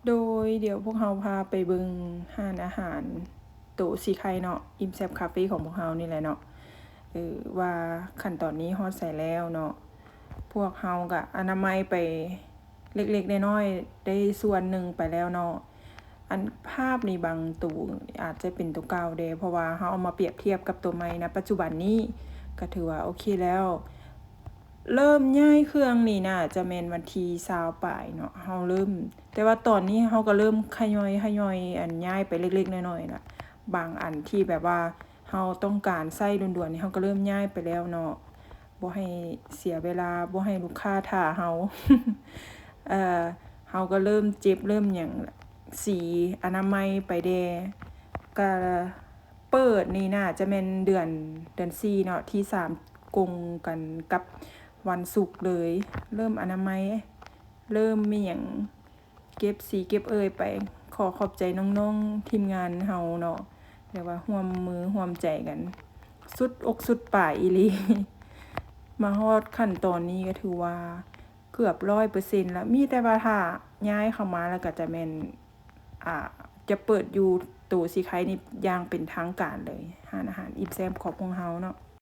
โดยเดี๋ยวพวกเราพาไปเบิ่งร้านอาหารโตสีไข่เนาะอิ่มแซ่บคาเฟ่ของพวกเรานี่แหละเนาะว่าขั้นตอนนี้ฮอดไสแล้วเนาะพวกเราก็อนามัยไปเล็กๆน้อยๆได้ส่วนหนึ่งไปแล้วเนาะอันภาพนี่บางตัวอาจจะเป็นตัวเก่าเด้เพราะว่าเราเอามาเปรียบเทียบกับตัวใหม่ณปัจจุบันนี้ก็ถือว่าโอเคแล้วเริ่มย้ายเครื่องนี่น่าจะแม่นวันที่20ปลายเนาะเราเริ่มแต่ว่าตอนนี้เราก็เริ่มขย่อยอันย้ายไปเล็กๆน้อยๆล่ะบางอันที่แบบว่าเราต้องการใช้ด่วนๆนี่เราก็เริ่มย้ายไปแล้วเนาะบ่ให้เสียเวลาบ่ให้ลูกค้าท่าเรา เอ่อเราก็เริ่มเจ็บเริ่มหยังสีอนามัยไปแดก็เปิดนี่น่าจะแม่นเดือน4เนาะที่3กงกันกับวันศุกร์เลยเริ่มอนามัยเริ่มมีหยังเก็บสีเก็บไปขอขอบใจน้องๆทีมงานเฮาเนาะเรียกว่าร่วมมือร่วมใจกันสุดอกสุดปากอีหลี มาฮอดขั้นตอนนี้ก็ถือว่าเกือบ100%แล้วมีแต่ว่าถ้าย้ายเข้ามาแล้วก็จะแม่นอ่าจะเปิดอยู่ตู้สิไคนี่อย่างเป็นทางการเลยร้านอาหารอิ่มแซ่บของพวกเราเนาะ